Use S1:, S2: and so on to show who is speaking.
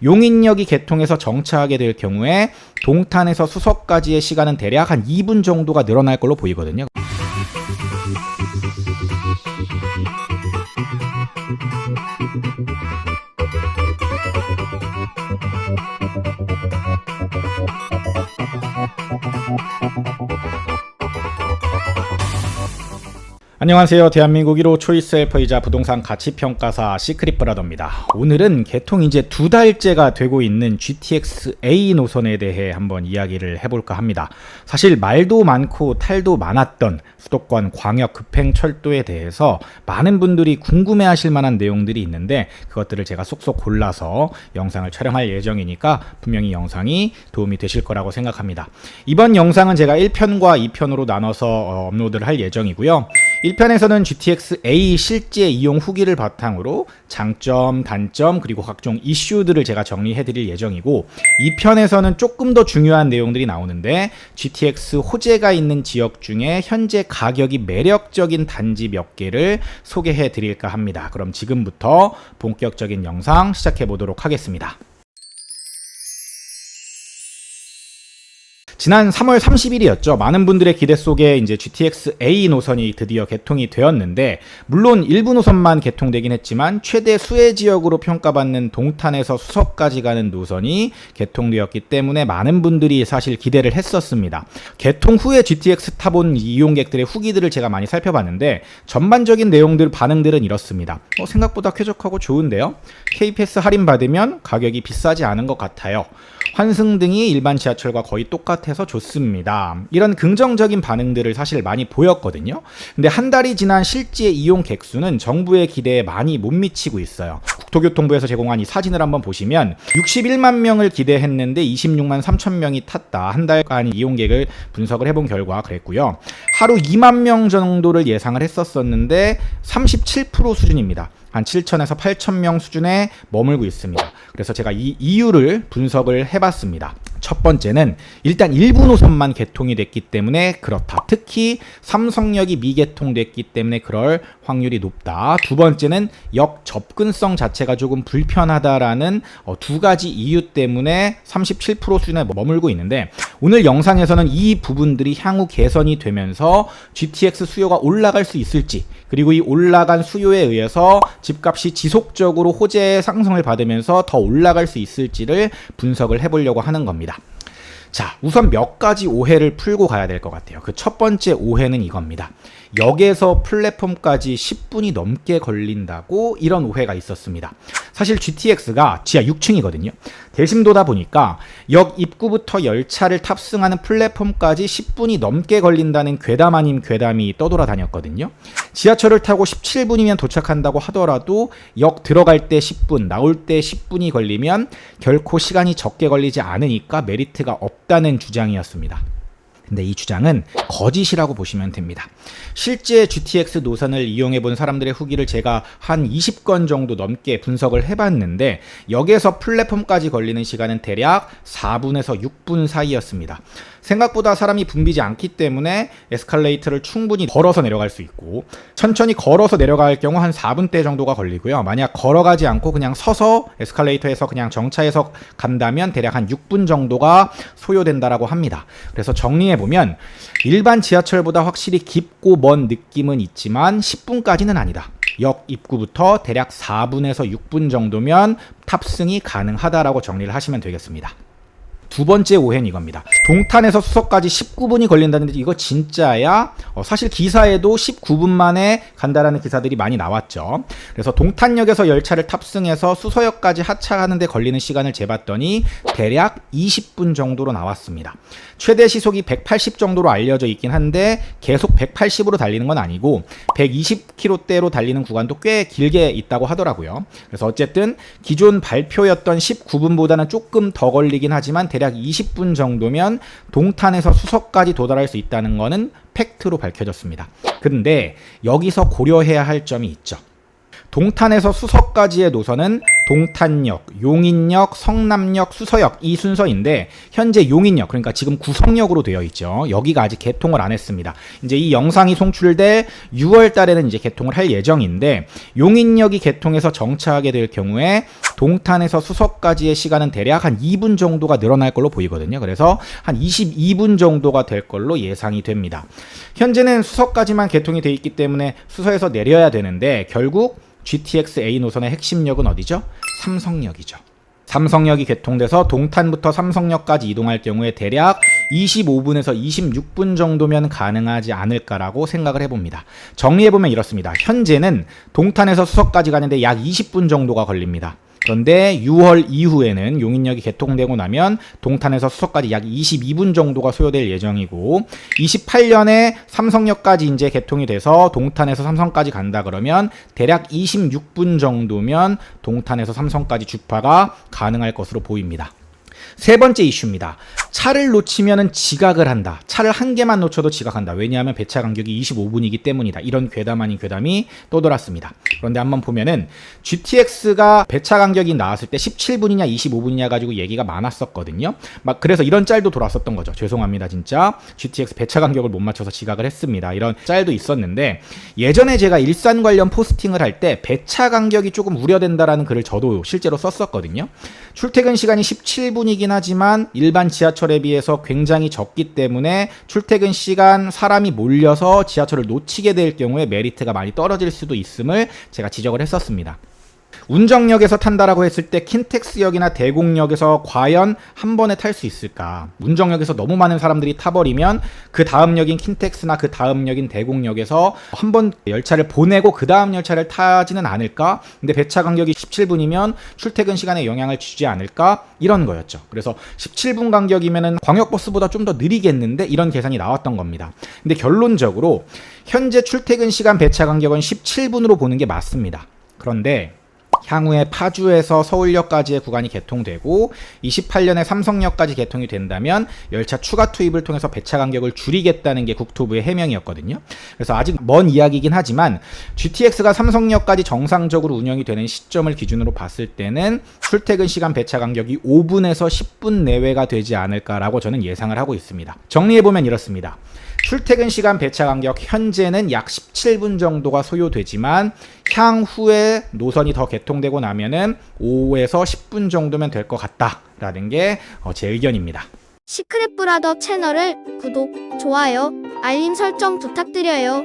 S1: 용인역이 개통해서 정차하게 될 경우에 동탄에서 수서까지의 시간은 대략 한 2분 정도가 늘어날 걸로 보이거든요. 안녕하세요. 대한민국 1호 초이스 헬퍼이자 부동산 가치평가사 시크릿브라더입니다. 오늘은 개통 이제 2달째가 되고 있는 GTX A 노선에 대해 한번 이야기를 해볼까 합니다. 사실 말도 많고 탈도 많았던 수도권 광역 급행철도에 대해서 많은 분들이 궁금해하실 만한 내용들이 있는데 그것들을 제가 쏙쏙 골라서 영상을 촬영할 예정이니까 분명히 영상이 도움이 되실 거라고 생각합니다. 이번 영상은 제가 1편과 2편으로 나눠서 업로드를 할 예정이고요. 1편에서는 GTX A 실제 이용 후기를 바탕으로 장점, 단점, 그리고 각종 이슈들을 제가 정리해 드릴 예정이고 2편에서는 조금 더 중요한 내용들이 나오는데 GTX 호재가 있는 지역 중에 현재 가격이 매력적인 단지 몇 개를 소개해 드릴까 합니다. 그럼 지금부터 본격적인 영상 시작해 보도록 하겠습니다. 지난 3월 30일이었죠. 많은 분들의 기대 속에 이제 GTX A 노선이 드디어 개통이 되었는데, 물론 일부 노선만 개통되긴 했지만 최대 수혜 지역으로 평가받는 동탄에서 수서까지 가는 노선이 개통되었기 때문에 많은 분들이 사실 기대를 했었습니다. 개통 후에 GTX 타본 이용객들의 후기들을 제가 많이 살펴봤는데 전반적인 내용들, 반응들은 이렇습니다. 생각보다 쾌적하고 좋은데요? KPS 할인 받으면 가격이 비싸지 않은 것 같아요. 환승등이 일반 지하철과 거의 똑같아서 좋습니다. 이런 긍정적인 반응들을 사실 많이 보였거든요. 근데 한 달이 지난 실제 이용 객수는 정부의 기대에 많이 못 미치고 있어요. 국토교통부에서 제공한 이 사진을 한번 보시면 61만 명을 기대했는데 26만 3천 명이 탔다. 한 달간 이용객을 분석을 해본 결과 그랬고요. 하루 2만 명 정도를 예상을 했었는데 37% 수준입니다. 한 7천에서 8천 명 수준에 머물고 있습니다. 그래서 제가 이 이유를 분석을 해봤습니다. 첫 번째는 일단 일부 노선만 개통이 됐기 때문에 그렇다. 특히 삼성역이 미개통됐기 때문에 그럴 확률이 높다. 두 번째는 역 접근성 자체가 조금 불편하다라는 두 가지 이유 때문에 37% 수준에 머물고 있는데, 오늘 영상에서는 이 부분들이 향후 개선이 되면서 GTX 수요가 올라갈 수 있을지, 그리고 이 올라간 수요에 의해서 집값이 지속적으로 호재의 상승을 받으면서 더 올라갈 수 있을지를 분석을 해보려고 하는 겁니다. 자, 우선 몇 가지 오해를 풀고 가야 될 것 같아요. 그 첫 번째 오해는 이겁니다. 역에서 플랫폼까지 10분이 넘게 걸린다고, 이런 오해가 있었습니다. 사실 GTX가 지하 6층이거든요. 대심도다 보니까 역 입구부터 열차를 탑승하는 플랫폼까지 10분이 넘게 걸린다는 괴담 아닌 괴담이 떠돌아다녔거든요. 지하철을 타고 17분이면 도착한다고 하더라도 역 들어갈 때 10분, 나올 때 10분이 걸리면 결코 시간이 적게 걸리지 않으니까 메리트가 없다는 주장이었습니다. 근데 이 주장은 거짓이라고 보시면 됩니다. 실제 GTX 노선을 이용해 본 사람들의 후기를 제가 한 20건 정도 넘게 분석을 해봤는데 역에서 플랫폼까지 걸리는 시간은 대략 4분에서 6분 사이였습니다. 생각보다 사람이 붐비지 않기 때문에 에스컬레이터를 충분히 걸어서 내려갈 수 있고, 천천히 걸어서 내려갈 경우 한 4분대 정도가 걸리고요. 만약 걸어가지 않고 그냥 서서 에스컬레이터에서 그냥 정차해서 간다면 대략 한 6분 정도가 소요된다라고 합니다. 그래서 정리해보면 일반 지하철보다 확실히 깊고 먼 느낌은 있지만 10분까지는 아니다. 역 입구부터 대략 4분에서 6분 정도면 탑승이 가능하다라고 정리를 하시면 되겠습니다. 두 번째 오해는 이겁니다. 동탄에서 수서까지 19분이 걸린다는데 이거 진짜야? 사실 기사에도 19분 만에 간다라는 기사들이 많이 나왔죠. 그래서 동탄역에서 열차를 탑승해서 수서역까지 하차하는 데 걸리는 시간을 재봤더니 대략 20분 정도로 나왔습니다. 최대 시속이 180 정도로 알려져 있긴 한데 계속 180으로 달리는 건 아니고 120km대로 달리는 구간도 꽤 길게 있다고 하더라고요. 그래서 어쨌든 기존 발표였던 19분보다는 조금 더 걸리긴 하지만 대략 20분 정도면 동탄에서 수서까지 도달할 수 있다는 거는 팩트로 밝혀졌습니다. 근데 여기서 고려해야 할 점이 있죠. 동탄에서 수서까지의 노선은 동탄역, 용인역, 성남역, 수서역 이 순서인데 현재 용인역, 그러니까 지금 구성역으로 되어 있죠. 여기가 아직 개통을 안 했습니다. 이제 이 영상이 송출될 6월 달에는 이제 개통을 할 예정인데 용인역이 개통해서 정차하게 될 경우에 동탄에서 수서까지의 시간은 대략 한 2분 정도가 늘어날 걸로 보이거든요. 그래서 한 22분 정도가 될 걸로 예상이 됩니다. 현재는 수서까지만 개통이 돼 있기 때문에 수서에서 내려야 되는데 결국 GTX-A 노선의 핵심역은 어디죠? 삼성역이죠. 삼성역이 개통돼서 동탄부터 삼성역까지 이동할 경우에 대략 25분에서 26분 정도면 가능하지 않을까라고 생각을 해봅니다. 정리해보면 이렇습니다. 현재는 동탄에서 수서까지 가는데 약 20분 정도가 걸립니다. 그런데 6월 이후에는 용인역이 개통되고 나면 동탄에서 수서까지 약 22분 정도가 소요될 예정이고 28년에 삼성역까지 이제 개통이 돼서 동탄에서 삼성까지 간다 그러면 대략 26분 정도면 동탄에서 삼성까지 주파가 가능할 것으로 보입니다. 세 번째 이슈입니다. 차를 놓치면은 지각을 한다. 차를 한 개만 놓쳐도 지각한다. 왜냐하면 배차 간격이 25분이기 때문이다. 이런 괴담 아닌 괴담이 떠돌았습니다. 그런데 한번 보면은 GTX가 배차 간격이 나왔을 때 17분이냐 25분이냐 가지고 얘기가 많았었거든요. 막 그래서 이런 짤도 돌았었던 거죠. 죄송합니다. 진짜 GTX 배차 간격을 못 맞춰서 지각을 했습니다. 이런 짤도 있었는데 예전에 제가 일산 관련 포스팅을 할 때 배차 간격이 조금 우려된다라는 글을 저도 실제로 썼었거든요. 출퇴근 시간이 17분이긴 하지만 일반 지하철에 비해서 굉장히 적기 때문에 출퇴근 시간 사람이 몰려서 지하철을 놓치게 될 경우에 메리트가 많이 떨어질 수도 있음을 제가 지적을 했었습니다. 운정역에서 탄다라고 했을 때 킨텍스역이나 대곡역에서 과연 한 번에 탈 수 있을까? 운정역에서 너무 많은 사람들이 타버리면 그 다음 역인 킨텍스나 그 다음 역인 대곡역에서 한 번 열차를 보내고 그 다음 열차를 타지는 않을까? 근데 배차 간격이 17분이면 출퇴근 시간에 영향을 주지 않을까? 이런 거였죠. 그래서 17분 간격이면은 광역버스보다 좀 더 느리겠는데 이런 계산이 나왔던 겁니다. 근데 결론적으로 현재 출퇴근 시간 배차 간격은 17분으로 보는 게 맞습니다. 그런데 향후에 파주에서 서울역까지의 구간이 개통되고 28년에 삼성역까지 개통이 된다면 열차 추가 투입을 통해서 배차 간격을 줄이겠다는 게 국토부의 해명이었거든요. 그래서 아직 먼 이야기이긴 하지만 GTX가 삼성역까지 정상적으로 운영이 되는 시점을 기준으로 봤을 때는 출퇴근 시간 배차 간격이 5분에서 10분 내외가 되지 않을까라고 저는 예상을 하고 있습니다. 정리해보면 이렇습니다. 출퇴근 시간 배차 간격 현재는 약 17분 정도가 소요되지만 향후에 노선이 더 개통되고 나면은 5에서 10분 정도면 될 것 같다라는 게 제 의견입니다.
S2: 시크릿 브라더 채널을 구독, 좋아요, 알림 설정 부탁드려요.